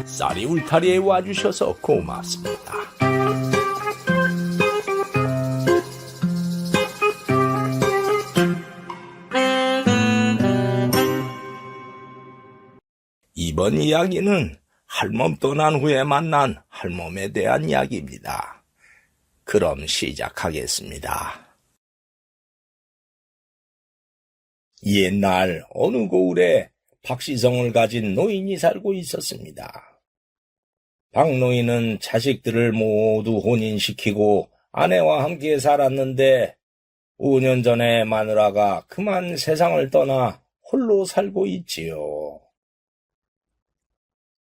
쌀이 울타리에 와주셔서 고맙습니다. 이번 이야기는 할멈 떠난 후에 만난 할멈에 대한 이야기입니다. 그럼 시작하겠습니다. 옛날 어느 고을에 박시성을 가진 노인이 살고 있었습니다. 박노인은 자식들을 모두 혼인시키고 아내와 함께 살았는데 5년 전에 마누라가 그만 세상을 떠나 홀로 살고 있지요.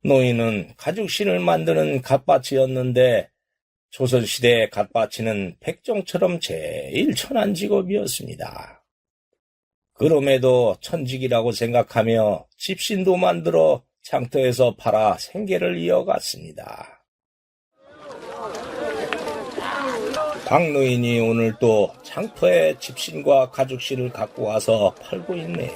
노인은 가죽신을 만드는 갓바치였는데 조선시대 갓바치는 백정처럼 제일 천한 직업이었습니다. 그럼에도 천직이라고 생각하며 집신도 만들어 장터에서 팔아 생계를 이어갔습니다. 박노인이 오늘 또 장터에 집신과 가죽신을 갖고 와서 팔고 있네요.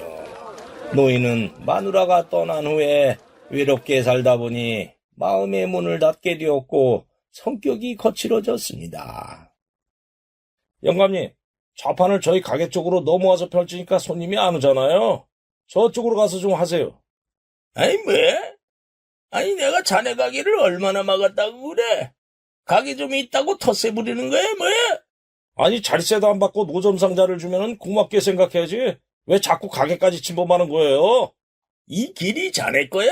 노인은 마누라가 떠난 후에 외롭게 살다 보니 마음의 문을 닫게 되었고 성격이 거칠어졌습니다. 영감님, 좌판을 저희 가게 쪽으로 넘어와서 펼치니까 손님이 안 오잖아요. 저쪽으로 가서 좀 하세요. 아니 뭐? 아니 내가 자네 가게를 얼마나 막았다고 그래? 가게 좀 있다고 텃세 부리는 거야 뭐야? 아니 자리세도 안 받고 노점상자를 주면은 고맙게 생각해야지. 왜 자꾸 가게까지 침범하는 거예요? 이 길이 자네 거야?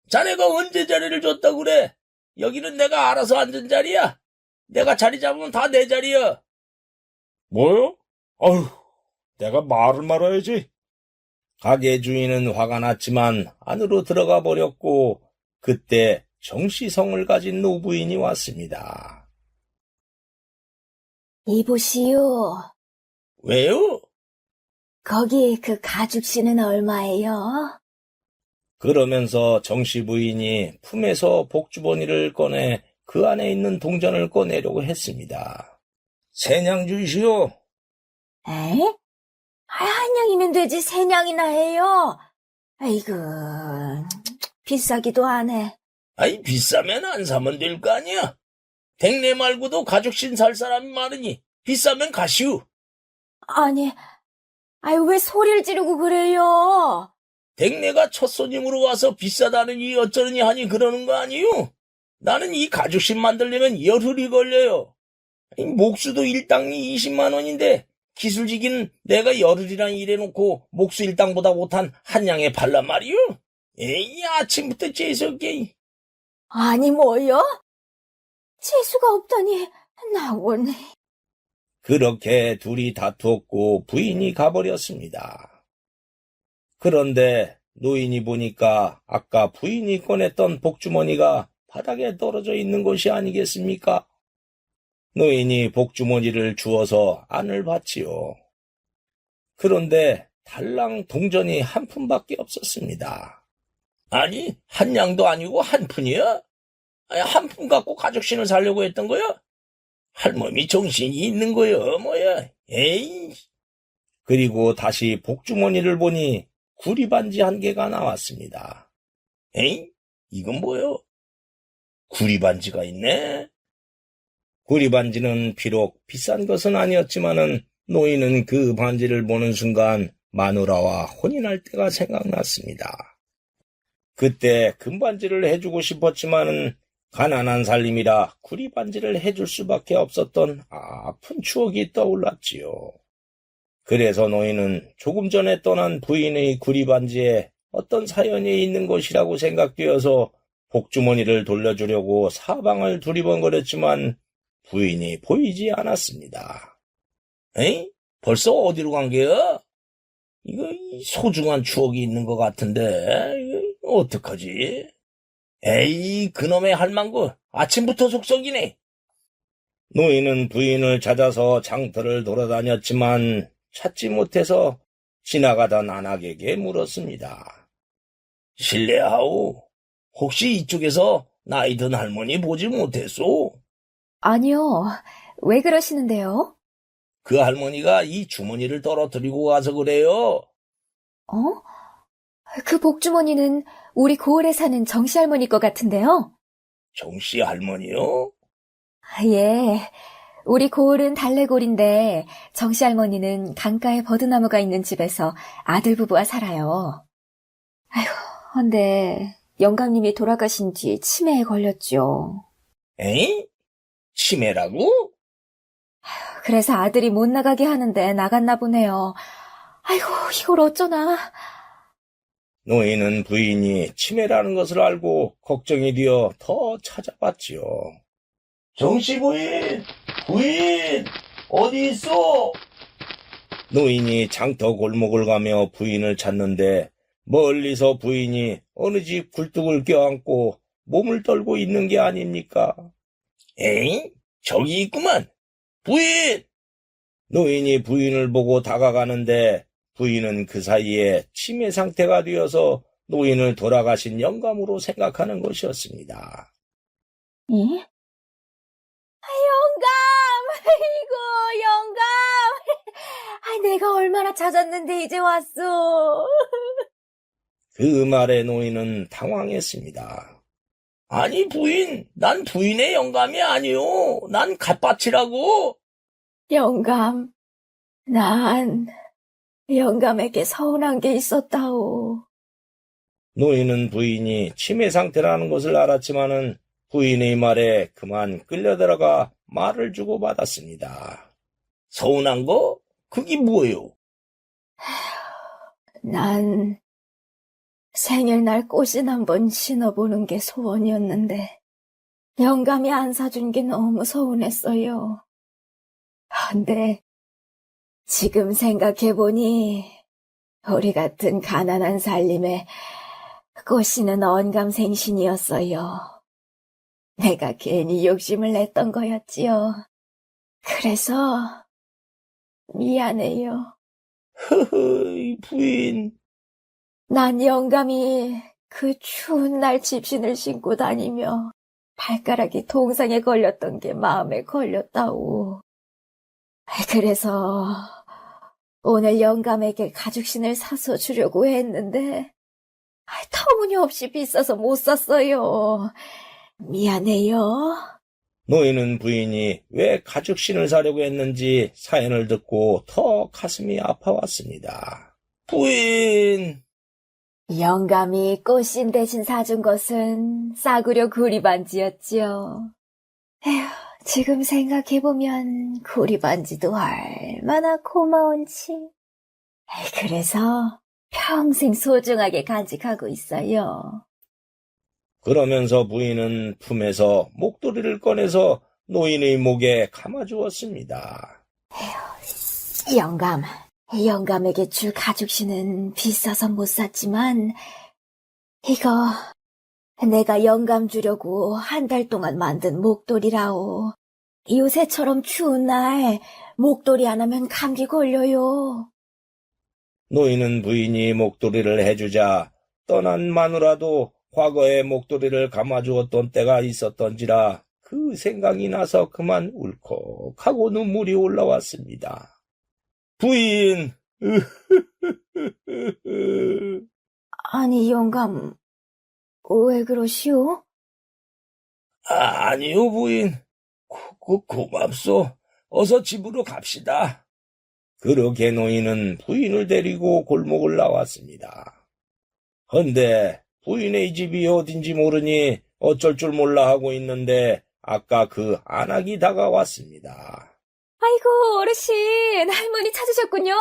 자네가 언제 자리를 줬다고 그래? 여기는 내가 알아서 앉은 자리야. 내가 자리 잡으면 다 내 자리야. 뭐요? 아휴, 내가 말을 말아야지. 가게 주인은 화가 났지만 안으로 들어가 버렸고 그때 정시성을 가진 노부인이 왔습니다. 이보시오. 왜요? 거기 그 가죽신은 얼마예요? 그러면서 정씨 부인이 품에서 복주머니를 꺼내 그 안에 있는 동전을 꺼내려고 했습니다. 세냥 주시오. 에? 한 냥이면 되지 세 냥이나 해요. 아이고, 비싸기도 하네. 아이 비싸면 안 사면 될 거 아니야. 댁내 말고도 가죽신 살 사람이 많으니 비싸면 가시오. 아니, 왜 소리를 지르고 그래요? 댁내가 첫 손님으로 와서 비싸다느니 어쩌느니 하니 그러는 거 아니요? 나는 이 가죽신 만들려면 열흘이 걸려요. 목수도 일당이 20만 원인데 기술직인 내가 열흘이랑 일해놓고 목수 일당보다 못한 한 양에 팔란 말이요? 에이 아침부터 재수없게. 아니 뭐요? 재수가 없다니 나오네. 그렇게 둘이 다투었고 부인이 가버렸습니다. 그런데 노인이 보니까 아까 부인이 꺼냈던 복주머니가 바닥에 떨어져 있는 것이 아니겠습니까? 노인이 복주머니를 주워서 안을 봤지요. 그런데 달랑 동전이 한 푼밖에 없었습니다. 아니, 한 양도 아니고 한 푼이야? 아니, 한 푼 갖고 가죽신을 사려고 했던 거야? 할머니 정신이 있는 거야, 뭐야? 에이. 그리고 다시 복주머니를 보니 구리반지 한 개가 나왔습니다. 에이? 이건 뭐요? 구리반지가 있네? 구리반지는 비록 비싼 것은 아니었지만은 노인은 그 반지를 보는 순간 마누라와 혼인할 때가 생각났습니다. 그때 금반지를 해주고 싶었지만은 가난한 살림이라 구리반지를 해줄 수밖에 없었던 아픈 추억이 떠올랐지요. 그래서 노인은 조금 전에 떠난 부인의 구리반지에 어떤 사연이 있는 것이라고 생각되어서 복주머니를 돌려주려고 사방을 두리번거렸지만 부인이 보이지 않았습니다. 에이? 벌써 어디로 간 게야? 이거 소중한 추억이 있는 것 같은데 이거 어떡하지? 에이 그놈의 할망구 아침부터 속썩이네. 노인은 부인을 찾아서 장터를 돌아다녔지만 찾지 못해서 지나가던 안악에게 물었습니다. 실례하오. 혹시 이쪽에서 나이 든 할머니 보지 못했소? 아니요. 왜 그러시는데요? 그 할머니가 이 주머니를 떨어뜨리고 가서 그래요. 어? 그 복주머니는 우리 고을에 사는 정씨 할머니 것 같은데요. 정씨 할머니요? 예. 우리 고을은 달래골인데 정씨 할머니는 강가에 버드나무가 있는 집에서 아들 부부와 살아요. 아휴, 근데 영감님이 돌아가신 뒤 치매에 걸렸죠. 에이? 치매라고? 그래서 아들이 못 나가게 하는데 나갔나 보네요. 아이고, 이걸 어쩌나. 노인은 부인이 치매라는 것을 알고 걱정이 되어 더 찾아봤지요. 정씨 부인! 부인! 어디 있어? 노인이 장터 골목을 가며 부인을 찾는데 멀리서 부인이 어느 집 굴뚝을 껴안고 몸을 떨고 있는 게 아닙니까? 에이? 저기 있구만! 부인! 노인이 부인을 보고 다가가는데 부인은 그 사이에 치매 상태가 되어서 노인을 돌아가신 영감으로 생각하는 것이었습니다. 예? 영감! 아이고, 영감! 내가 얼마나 찾았는데 이제 왔어. 그 말에 노인은 당황했습니다. 아니 부인, 난 부인의 영감이 아니오. 난 갓밭이라고. 영감, 난 영감에게 서운한 게 있었다오. 노인은 부인이 치매 상태라는 것을 알았지만은 부인의 말에 그만 끌려들어가 말을 주고받았습니다. 서운한 거? 그게 뭐요? 난 생일날 꽃신 한번 신어보는 게 소원이었는데 영감이 안 사준 게 너무 서운했어요. 근데 지금 생각해보니 우리 같은 가난한 살림에 꽃신은 언감생신이었어요. 내가 괜히 욕심을 냈던 거였지요. 그래서 미안해요. 허허, 부인. 난 영감이 그 추운 날 집신을 신고 다니며 발가락이 동상에 걸렸던 게 마음에 걸렸다오. 그래서 오늘 영감에게 가죽신을 사서 주려고 했는데 터무니없이 비싸서 못 샀어요. 미안해요. 노인은 부인이 왜 가죽신을 사려고 했는지 사연을 듣고 더 가슴이 아파왔습니다. 부인! 영감이 꽃신 대신 사준 것은 싸구려 구리반지였지요. 에휴, 지금 생각해보면 구리반지도 얼마나 고마운지. 그래서 평생 소중하게 간직하고 있어요. 그러면서 부인은 품에서 목도리를 꺼내서 노인의 목에 감아주었습니다. 영감에게 줄 가죽신은 비싸서 못 샀지만 이거 내가 영감 주려고 한 달 동안 만든 목도리라오. 요새처럼 추운 날 목도리 안 하면 감기 걸려요. 노인은 부인이 목도리를 해주자 떠난 마누라도 과거에 목도리를 감아주었던 때가 있었던지라 그 생각이 나서 그만 울컥하고 눈물이 올라왔습니다. 부인! 아니, 영감, 왜 그러시오? 아니요, 부인. 고맙소. 어서 집으로 갑시다. 그렇게 노인은 부인을 데리고 골목을 나왔습니다. 헌데 부인의 집이 어딘지 모르니 어쩔 줄 몰라 하고 있는데 아까 그 안악이 다가왔습니다. 아이고, 어르신, 할머니 찾으셨군요.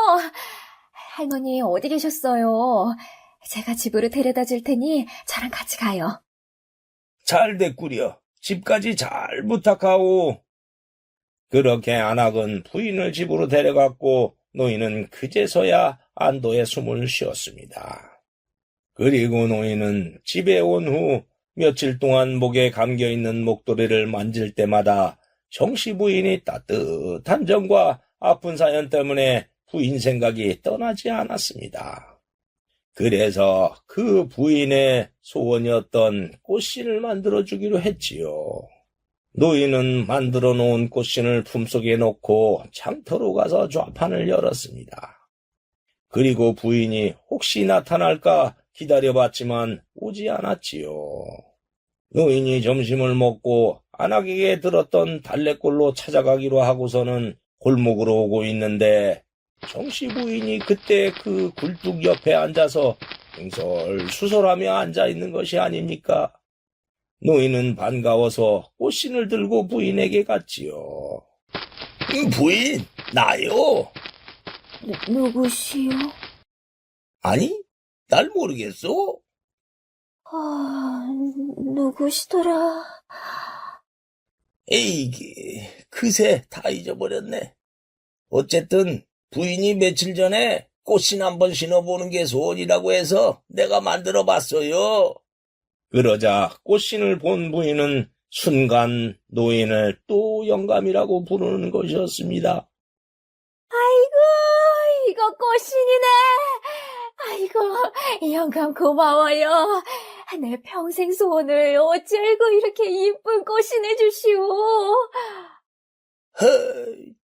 할머니 어디 계셨어요? 제가 집으로 데려다 줄 테니 저랑 같이 가요. 잘 됐구려. 집까지 잘 부탁하오. 그렇게 안악은 부인을 집으로 데려갔고 노인은 그제서야 안도의 숨을 쉬었습니다. 그리고 노인은 집에 온 후 며칠 동안 목에 감겨있는 목도리를 만질 때마다 정씨 부인이 따뜻한 정과 아픈 사연 때문에 부인 생각이 떠나지 않았습니다. 그래서 그 부인의 소원이었던 꽃신을 만들어주기로 했지요. 노인은 만들어 놓은 꽃신을 품속에 넣고 장터로 가서 좌판을 열었습니다. 그리고 부인이 혹시 나타날까 기다려봤지만 오지 않았지요. 노인이 점심을 먹고 안악에게 들었던 달래골로 찾아가기로 하고서는 골목으로 오고 있는데 정씨 부인이 그때 그 굴뚝 옆에 앉아서 횡설수설하며 앉아있는 것이 아닙니까? 노인은 반가워서 꽃신을 들고 부인에게 갔지요. 부인, 나요? 누구시오? 아니, 날 모르겠어? 누구시더라? 에이, 그새 다 잊어버렸네. 어쨌든 부인이 며칠 전에 꽃신 한번 신어보는 게 소원이라고 해서 내가 만들어봤어요. 그러자 꽃신을 본 부인은 순간 노인을 또 영감이라고 부르는 것이었습니다. 아이고, 이거 꽃신이네. 아이고, 영감 고마워요. 내 평생 소원을 어찌알고 이렇게 이쁜 꽃신을 주시오.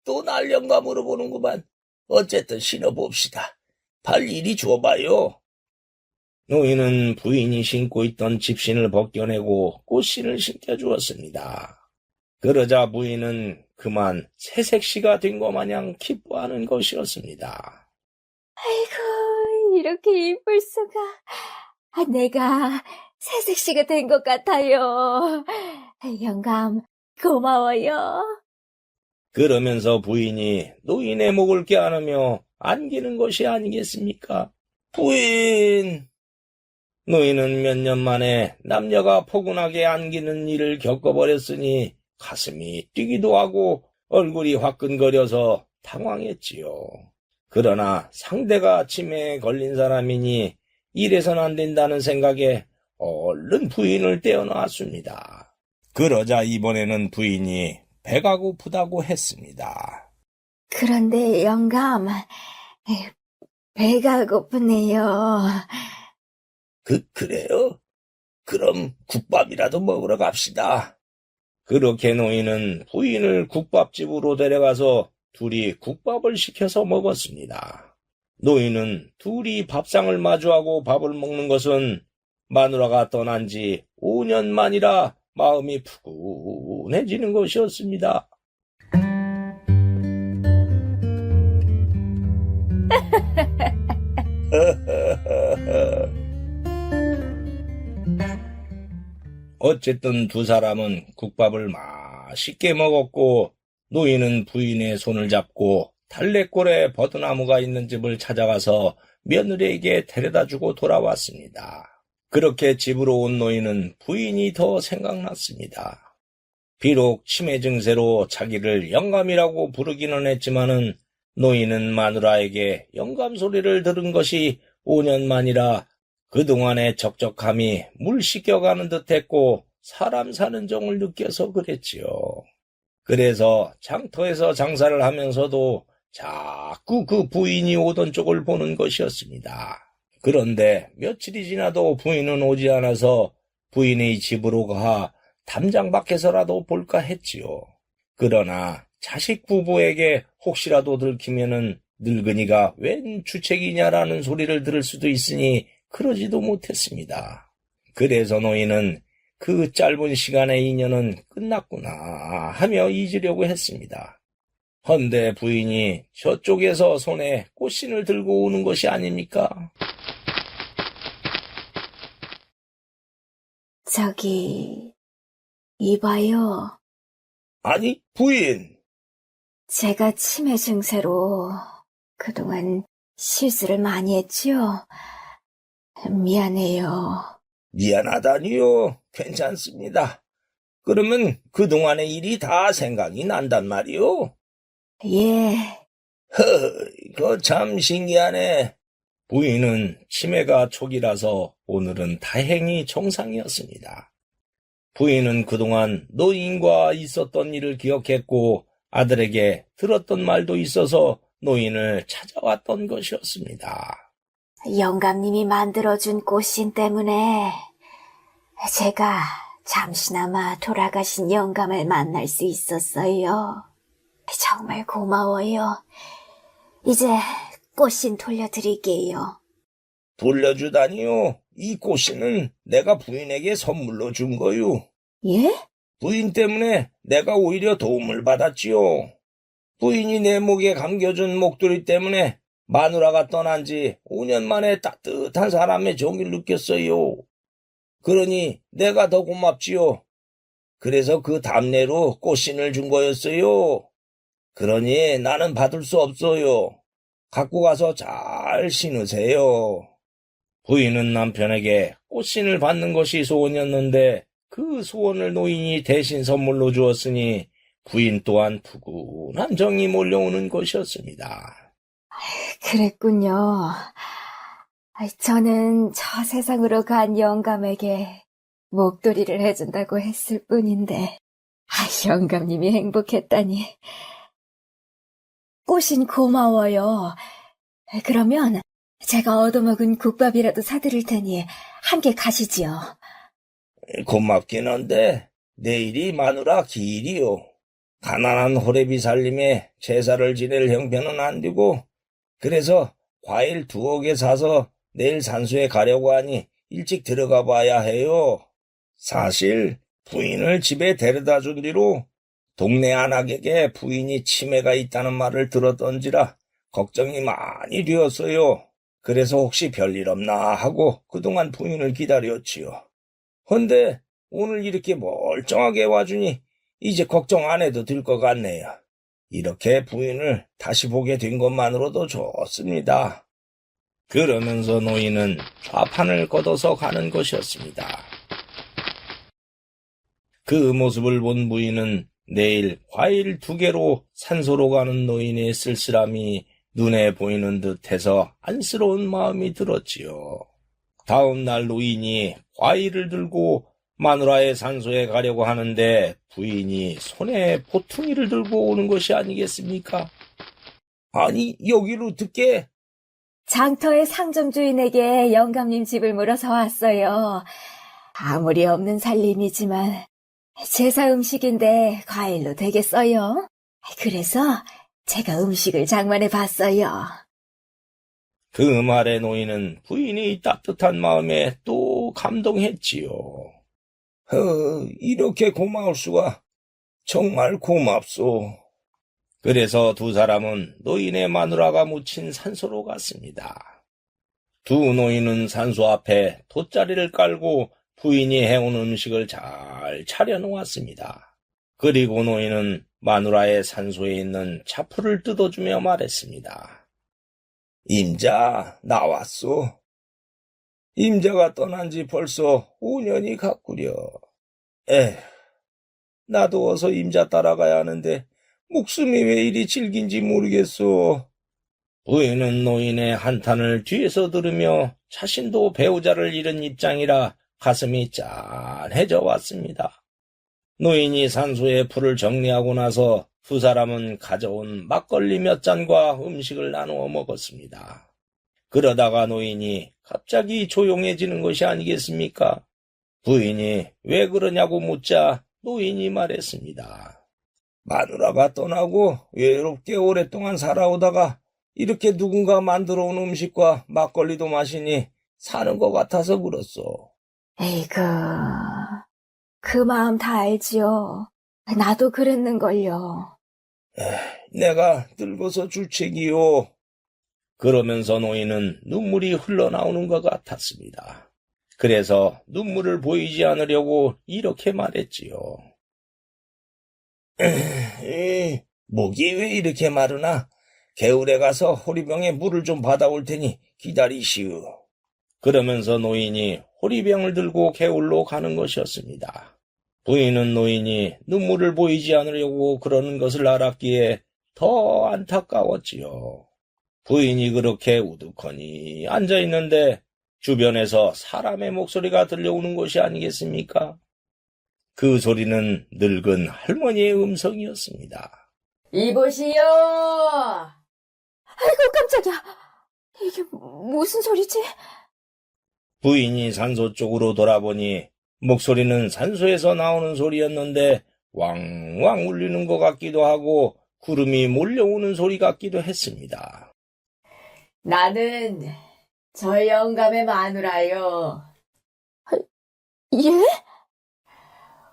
또 날 영감으로 보는구만. 어쨌든 신어봅시다. 발 이리 줘봐요. 노인은 부인이 신고 있던 집신을 벗겨내고 꽃신을 신겨주었습니다. 그러자 부인은 그만 새색시가 된 것 마냥 기뻐하는 것이었습니다. 아이고, 이렇게 이쁠 수가. 내가 새색시가 된 것 같아요. 영감, 고마워요. 그러면서 부인이 노인의 목을 껴안으며 안기는 것이 아니겠습니까? 부인! 노인은 몇 년 만에 남녀가 포근하게 안기는 일을 겪어버렸으니 가슴이 뛰기도 하고 얼굴이 화끈거려서 당황했지요. 그러나 상대가 치매에 걸린 사람이니 이래선 안 된다는 생각에 얼른 부인을 떼어놨습니다. 그러자 이번에는 부인이 배가 고프다고 했습니다. 그런데 영감, 배가 고프네요. 그래요? 그럼 국밥이라도 먹으러 갑시다. 그렇게 노인은 부인을 국밥집으로 데려가서 둘이 국밥을 시켜서 먹었습니다. 노인은 둘이 밥상을 마주하고 밥을 먹는 것은 마누라가 떠난 지 5년 만이라 마음이 푸근해지는 것이었습니다. 어쨌든 두 사람은 국밥을 맛있게 먹었고 노인은 부인의 손을 잡고 달래골에 버드나무가 있는 집을 찾아가서 며느리에게 데려다주고 돌아왔습니다. 그렇게 집으로 온 노인은 부인이 더 생각났습니다. 비록 치매 증세로 자기를 영감이라고 부르기는 했지만은 노인은 마누라에게 영감 소리를 들은 것이 5년 만이라 그동안의 적적함이 물 씻겨가는 듯했고 사람 사는 정을 느껴서 그랬지요. 그래서 장터에서 장사를 하면서도 자꾸 그 부인이 오던 쪽을 보는 것이었습니다. 그런데 며칠이 지나도 부인은 오지 않아서 부인의 집으로 가 담장 밖에서라도 볼까 했지요. 그러나 자식 부부에게 혹시라도 들키면은 늙은이가 웬 주책이냐라는 소리를 들을 수도 있으니 그러지도 못했습니다. 그래서 노인은 그 짧은 시간의 인연은 끝났구나 하며 잊으려고 했습니다. 헌데 부인이 저쪽에서 손에 꽃신을 들고 오는 것이 아닙니까? 저기, 이봐요. 아니, 부인! 제가 치매 증세로 그동안 실수를 많이 했지요. 미안해요. 미안하다니요. 괜찮습니다. 그러면 그동안의 일이 다 생각이 난단 말이오? 예, 그거 참 신기하네. 부인은 치매가 초기라서 오늘은 다행히 정상이었습니다. 부인은 그동안 노인과 있었던 일을 기억했고 아들에게 들었던 말도 있어서 노인을 찾아왔던 것이었습니다. 영감님이 만들어준 꽃신 때문에 제가 잠시나마 돌아가신 영감을 만날 수 있었어요. 정말 고마워요. 이제 꽃신 돌려드릴게요. 돌려주다니요. 이 꽃씨는 내가 부인에게 선물로 준 거요. 예? 부인 때문에 내가 오히려 도움을 받았지요. 부인이 내 목에 감겨준 목도리 때문에 마누라가 떠난 지 5년 만에 따뜻한 사람의 정을 느꼈어요. 그러니 내가 더 고맙지요. 그래서 그 답례로 꽃신을 준 거였어요. 그러니 나는 받을 수 없어요. 갖고 가서 잘 신으세요. 부인은 남편에게 꽃신을 받는 것이 소원이었는데 그 소원을 노인이 대신 선물로 주었으니 부인 또한 푸근한 정이 몰려오는 것이었습니다. 그랬군요. 저는 저 세상으로 간 영감에게 목도리를 해준다고 했을 뿐인데, 영감님이 행복했다니. 꽃인 고마워요. 그러면 제가 얻어먹은 국밥이라도 사드릴 테니 함께 가시지요. 고맙긴 한데 내일이 마누라 기일이요. 가난한 호래비 살림에 제사를 지낼 형편은 안 되고 그래서 과일 2개 사서 내일 산소에 가려고 하니 일찍 들어가 봐야 해요. 사실 부인을 집에 데려다 준 뒤로 동네 안악에게 부인이 치매가 있다는 말을 들었던지라 걱정이 많이 되었어요. 그래서 혹시 별일 없나 하고 그동안 부인을 기다렸지요. 헌데 오늘 이렇게 멀쩡하게 와주니 이제 걱정 안 해도 될 것 같네요. 이렇게 부인을 다시 보게 된 것만으로도 좋습니다. 그러면서 노인은 좌판을 걷어서 가는 것이었습니다. 그 모습을 본 부인은 내일 과일 2개로 산소로 가는 노인의 쓸쓸함이 눈에 보이는 듯해서 안쓰러운 마음이 들었지요. 다음 날 노인이 과일을 들고 마누라의 산소에 가려고 하는데 부인이 손에 보퉁이를 들고 오는 것이 아니겠습니까? 아니, 여기로 어떻게? 장터의 상점 주인에게 영감님 집을 물어서 왔어요. 아무리 없는 살림이지만 제사 음식인데 과일로 되겠어요? 그래서 제가 음식을 장만해 봤어요. 그 말에 노인은 부인이 따뜻한 마음에 또 감동했지요. 이렇게 고마울 수가. 정말 고맙소. 그래서 두 사람은 노인의 마누라가 묻힌 산소로 갔습니다. 두 노인은 산소 앞에 돗자리를 깔고 부인이 해온 음식을 잘 차려놓았습니다. 그리고 노인은 마누라의 산소에 있는 차풀을 뜯어주며 말했습니다. 임자, 나왔소. 임자가 떠난 지 벌써 5년이 갔구려. 나도 어서 임자 따라가야 하는데 목숨이 왜 이리 질긴지 모르겠소. 부인은 노인의 한탄을 뒤에서 들으며 자신도 배우자를 잃은 입장이라 가슴이 짠해져 왔습니다. 노인이 산소에 풀을 정리하고 나서 두 사람은 가져온 막걸리 몇 잔과 음식을 나누어 먹었습니다. 그러다가 노인이 갑자기 조용해지는 것이 아니겠습니까? 부인이 왜 그러냐고 묻자 노인이 말했습니다. 마누라가 떠나고 외롭게 오랫동안 살아오다가 이렇게 누군가 만들어 온 음식과 막걸리도 마시니 사는 것 같아서 그렇소. 에이그, 그 마음 다 알지요. 나도 그랬는걸요. 내가 늙어서 주책이요. 그러면서 노인은 눈물이 흘러나오는 것 같았습니다. 그래서 눈물을 보이지 않으려고 이렇게 말했지요. 목이 왜 이렇게 마르나? 개울에 가서 호리병에 물을 좀 받아올 테니 기다리시오. 그러면서 노인이 호리병을 들고 개울로 가는 것이었습니다. 부인은 노인이 눈물을 보이지 않으려고 그러는 것을 알았기에 더 안타까웠지요. 부인이 그렇게 우두커니 앉아있는데 주변에서 사람의 목소리가 들려오는 것이 아니겠습니까? 그 소리는 늙은 할머니의 음성이었습니다. 이보시오! 아이고, 깜짝이야. 이게 무슨 소리지? 부인이 산소 쪽으로 돌아보니 목소리는 산소에서 나오는 소리였는데 왕왕 울리는 것 같기도 하고 구름이 몰려오는 소리 같기도 했습니다. 나는 저 영감의 마누라요. 예?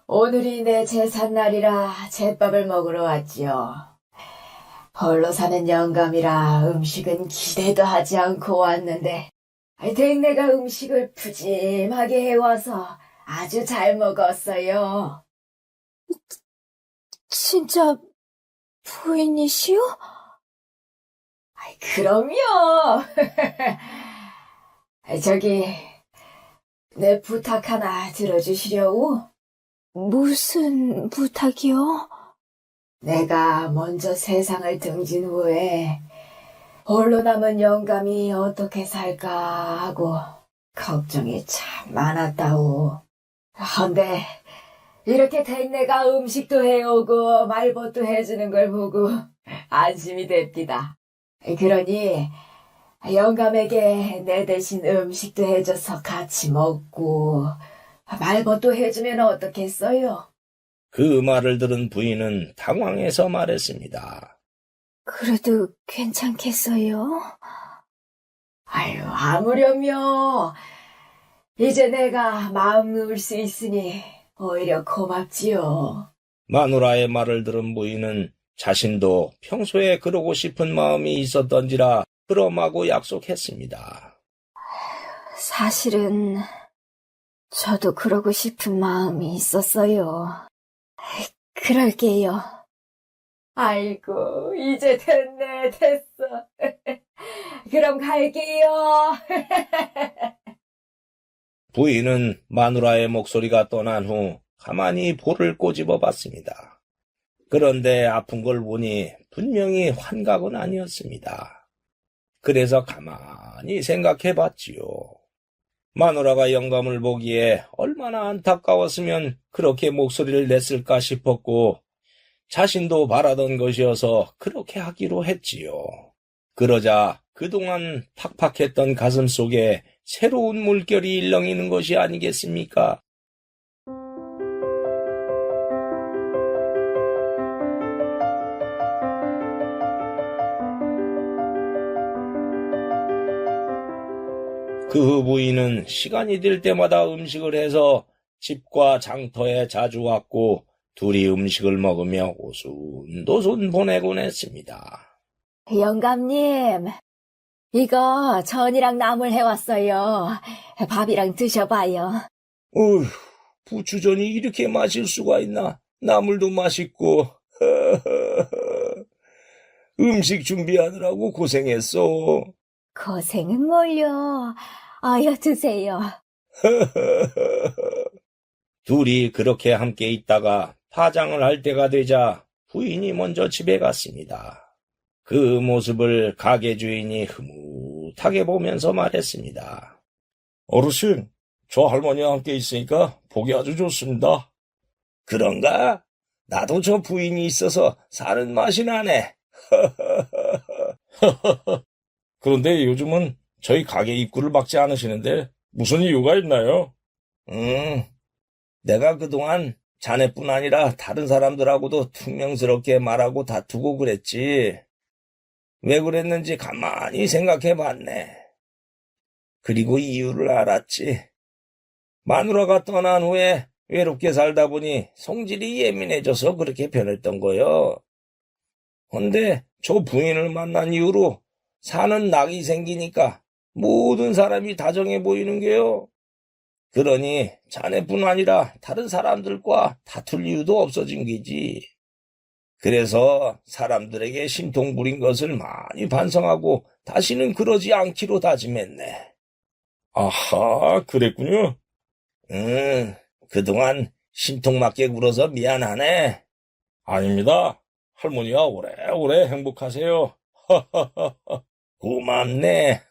오늘이 내 제삿날이라 제밥을 먹으러 왔지요. 홀로 사는 영감이라 음식은 기대도 하지 않고 왔는데 댁내가 음식을 푸짐하게 해와서 아주 잘 먹었어요. 진짜 부인이시오? 그럼요. 저기 내 부탁 하나 들어주시려우? 무슨 부탁이요? 내가 먼저 세상을 등진 후에 홀로 남은 영감이 어떻게 살까 하고 걱정이 참 많았다오. 헌데 이렇게 댁내가 음식도 해오고 말벗도 해주는 걸 보고 안심이 됩니다. 그러니 영감에게 내 대신 음식도 해줘서 같이 먹고 말벗도 해주면 어떻겠어요? 그 말을 들은 부인은 당황해서 말했습니다. 그래도 괜찮겠어요? 아유, 아무렴요. 이제 내가 마음 놓을 수 있으니 오히려 고맙지요. 마누라의 말을 들은 부인은 자신도 평소에 그러고 싶은 마음이 있었던지라 그럼하고 약속했습니다. 사실은 저도 그러고 싶은 마음이 있었어요. 그럴게요. 아이고, 이제 됐어. 그럼 갈게요. 부인은 마누라의 목소리가 떠난 후 가만히 볼을 꼬집어 봤습니다. 그런데 아픈 걸 보니 분명히 환각은 아니었습니다. 그래서 가만히 생각해 봤지요. 마누라가 영감을 보기에 얼마나 안타까웠으면 그렇게 목소리를 냈을까 싶었고 자신도 바라던 것이어서 그렇게 하기로 했지요. 그러자 그동안 팍팍했던 가슴 속에 새로운 물결이 일렁이는 것이 아니겠습니까? 그 후 부인은 시간이 될 때마다 음식을 해서 집과 장터에 자주 왔고 둘이 음식을 먹으며 오순도순 보내곤 했습니다. 영감님, 이거 전이랑 나물 해왔어요. 밥이랑 드셔봐요. 어휴, 부추전이 이렇게 맛일 수가 있나? 나물도 맛있고. 음식 준비하느라고 고생했어. 고생은 뭘요. 어여 드세요. 둘이 그렇게 함께 있다가 파장을 할 때가 되자 부인이 먼저 집에 갔습니다. 그 모습을 가게 주인이 흐뭇하게 보면서 말했습니다. 어르신, 저 할머니와 함께 있으니까 보기 아주 좋습니다. 그런가? 나도 저 부인이 있어서 사는 맛이 나네. 그런데 요즘은 저희 가게 입구를 막지 않으시는데 무슨 이유가 있나요? 내가 그동안 자네뿐 아니라 다른 사람들하고도 퉁명스럽게 말하고 다투고 그랬지. 왜 그랬는지 가만히 생각해 봤네. 그리고 이유를 알았지. 마누라가 떠난 후에 외롭게 살다 보니 성질이 예민해져서 그렇게 변했던 거요. 근데 저 부인을 만난 이후로 사는 낙이 생기니까 모든 사람이 다정해 보이는 게요. 그러니 자네뿐 아니라 다른 사람들과 다툴 이유도 없어진 게지. 그래서 사람들에게 심통 부린 것을 많이 반성하고 다시는 그러지 않기로 다짐했네. 아하, 그랬군요. 그동안 심통맞게 굴어서 미안하네. 아닙니다. 할머니와 오래오래 행복하세요. 고맙네.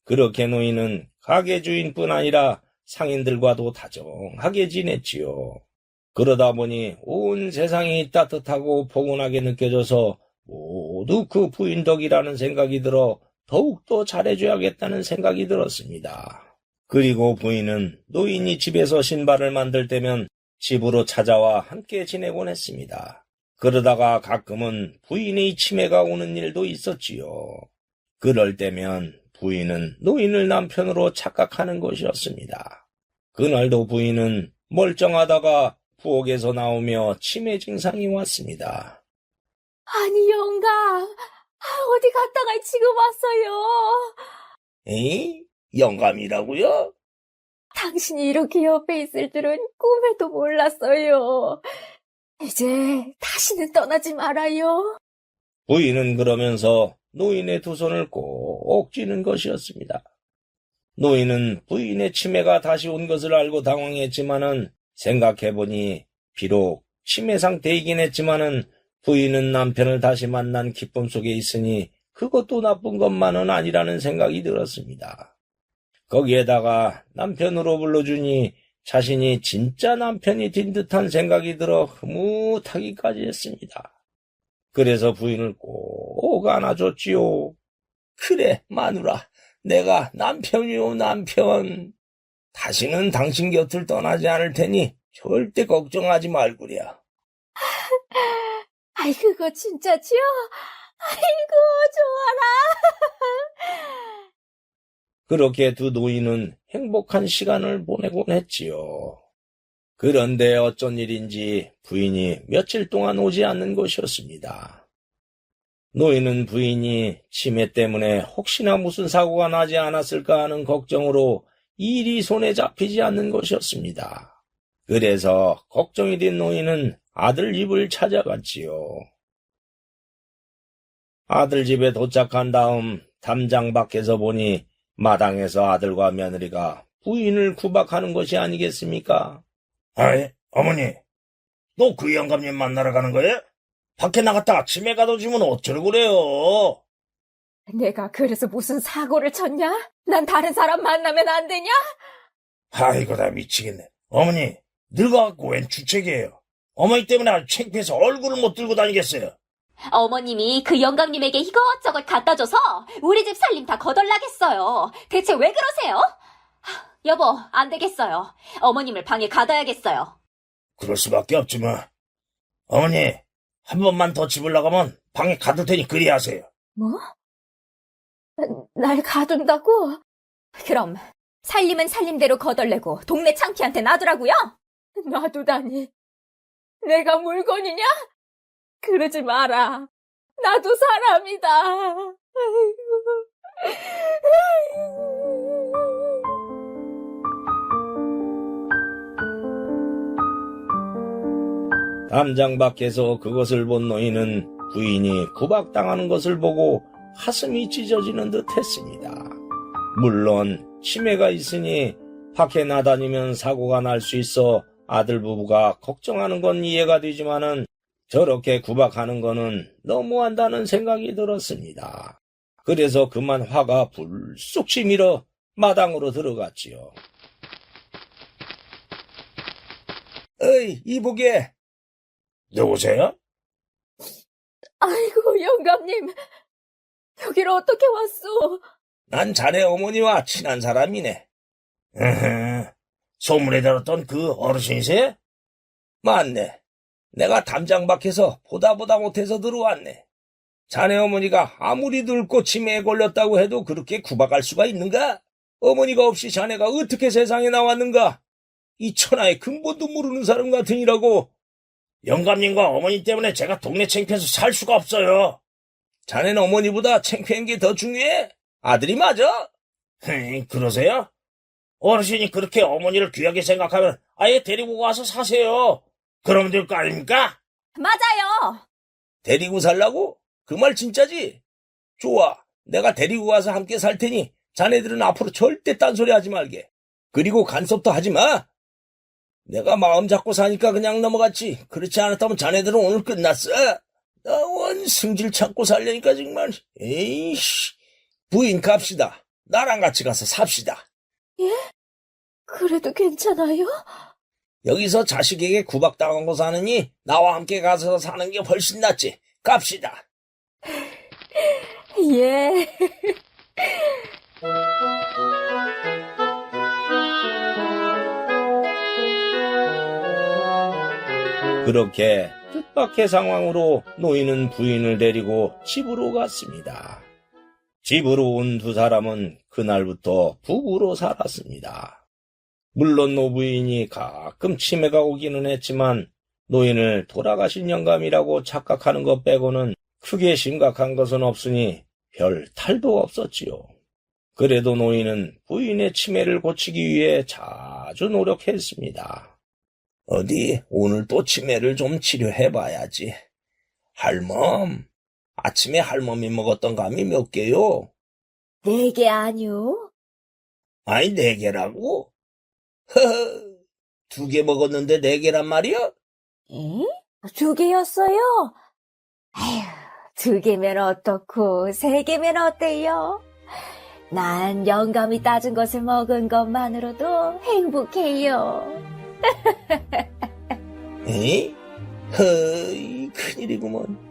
그렇게 노인은 가게 주인뿐 아니라 상인들과도 다정하게 지냈지요. 그러다 보니 온 세상이 따뜻하고 포근하게 느껴져서 모두 그 부인 덕이라는 생각이 들어 더욱더 잘해줘야겠다는 생각이 들었습니다. 그리고 부인은 노인이 집에서 신발을 만들 때면 집으로 찾아와 함께 지내곤 했습니다. 그러다가 가끔은 부인의 치매가 오는 일도 있었지요. 그럴 때면 부인은 노인을 남편으로 착각하는 것이었습니다. 그날도 부인은 멀쩡하다가 부엌에서 나오며 치매 증상이 왔습니다. 아니, 영감. 어디 갔다가 지금 왔어요? 에이? 영감이라고요? 당신이 이렇게 옆에 있을 줄은 꿈에도 몰랐어요. 이제 다시는 떠나지 말아요. 부인은 그러면서 노인의 두 손을 꼭 쥐는 것이었습니다. 노인은 부인의 치매가 다시 온 것을 알고 당황했지만은 생각해보니 비록 치매 상태이긴 했지만은 부인은 남편을 다시 만난 기쁨 속에 있으니 그것도 나쁜 것만은 아니라는 생각이 들었습니다. 거기에다가 남편으로 불러주니 자신이 진짜 남편이 된 듯한 생각이 들어 흐뭇하기까지 했습니다. 그래서 부인을 꼭 안아줬지요. 그래, 마누라. 내가 남편이요, 남편. 다시는 당신 곁을 떠나지 않을 테니 절대 걱정하지 말구려. 아이, 그거 진짜지요? 아이고, 좋아라. 그렇게 두 노인은 행복한 시간을 보내곤 했지요. 그런데 어쩐 일인지 부인이 며칠 동안 오지 않는 것이었습니다. 노인은 부인이 치매 때문에 혹시나 무슨 사고가 나지 않았을까 하는 걱정으로 일이 손에 잡히지 않는 것이었습니다. 그래서 걱정이 된 노인은 아들 집을 찾아갔지요. 아들 집에 도착한 다음 담장 밖에서 보니 마당에서 아들과 며느리가 부인을 구박하는 것이 아니겠습니까? 아이, 어머니, 너 그 영감님 만나러 가는 거야? 밖에 나갔다가 치매 가둬지면 어쩌려 그래요? 내가 그래서 무슨 사고를 쳤냐? 난 다른 사람 만나면 안 되냐? 아이고, 나 미치겠네. 어머니, 늙어갖고 웬 주책이에요. 어머니 때문에 아주 창피해서 얼굴을 못 들고 다니겠어요. 어머님이 그 영감님에게 이것저것 갖다 줘서 우리 집 살림 다 거덜나겠어요. 대체 왜 그러세요? 여보, 안 되겠어요. 어머님을 방에 가둬야겠어요. 그럴 수밖에 없지 뭐. 어머니, 한 번만 더 집을 나가면 방에 가둘 테니 그리 하세요. 뭐? 날 가둔다고? 그럼 살림은 살림대로 거덜내고 동네 창피한테 놔두라고요? 놔두다니. 내가 물건이냐? 그러지 마라. 나도 사람이다. 아이고. 담장 밖에서 그것을 본 노인은 부인이 구박당하는 것을 보고 가슴이 찢어지는 듯 했습니다. 물론 치매가 있으니 밖에 나다니면 사고가 날 수 있어 아들 부부가 걱정하는 건 이해가 되지만은 저렇게 구박하는 거는 너무한다는 생각이 들었습니다. 그래서 그만 화가 불쑥 치밀어 마당으로 들어갔지요. 어이, 이보게. 누구세요? 아이고, 영감님. 여기로 어떻게 왔소? 난 자네 어머니와 친한 사람이네. 소문에 들었던 그 어르신이세요? 맞네. 내가 담장 밖에서 보다 못해서 들어왔네. 자네 어머니가 아무리 늙고 치매에 걸렸다고 해도 그렇게 구박할 수가 있는가? 어머니가 없이 자네가 어떻게 세상에 나왔는가? 이 천하의 근본도 모르는 사람 같으니라고. 영감님과 어머니 때문에 제가 동네 창피해서 살 수가 없어요. 자네는 어머니보다 창피한 게 더 중요해? 아들이 맞아? 그러세요? 어르신이 그렇게 어머니를 귀하게 생각하면 아예 데리고 가서 사세요. 그러면 될 거 아닙니까? 맞아요. 데리고 살라고? 그 말 진짜지? 좋아. 내가 데리고 가서 함께 살 테니 자네들은 앞으로 절대 딴소리 하지 말게. 그리고 간섭도 하지 마. 내가 마음 잡고 사니까 그냥 넘어갔지. 그렇지 않았다면 자네들은 오늘 끝났어. 나 원 승질 찾고 살려니까 정말. 에이씨. 부인 갑시다. 나랑 같이 가서 삽시다. 예? 그래도 괜찮아요? 여기서 자식에게 구박당한 거 사느니 나와 함께 가서 사는 게 훨씬 낫지. 갑시다. 예. 그렇게 뜻밖의 상황으로 노인은 부인을 데리고 집으로 갔습니다. 집으로 온 두 사람은 그날부터 부부로 살았습니다. 물론 노부인이 가끔 치매가 오기는 했지만 노인을 돌아가신 영감이라고 착각하는 것 빼고는 크게 심각한 것은 없으니 별 탈도 없었지요. 그래도 노인은 부인의 치매를 고치기 위해 자주 노력했습니다. 어디 오늘 또 치매를 좀 치료해봐야지. 할멈, 아침에 할멈이 먹었던 감이 몇 개요? 4개 아니요? 아니 4개라고? 허허, 2개 먹었는데 4개란 말이야? 에? 2개였어요? 아휴, 2개면 어떻고 3개면 어때요? 난 영감이 따준 것을 먹은 것만으로도 행복해요. 에이? 허이, 큰일이구먼.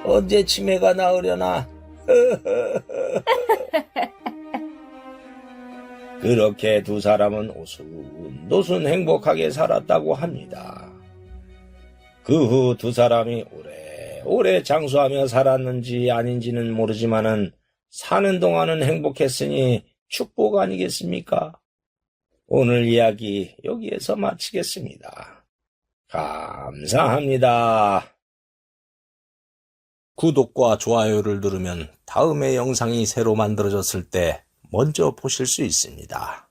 언제 치매가 나으려나? 그렇게 두 사람은 오순도순 행복하게 살았다고 합니다. 그 후 두 사람이 오래오래 장수하며 살았는지 아닌지는 모르지만은 사는 동안은 행복했으니 축복 아니겠습니까? 오늘 이야기 여기에서 마치겠습니다. 감사합니다. 구독과 좋아요를 누르면 다음에 영상이 새로 만들어졌을 때 먼저 보실 수 있습니다.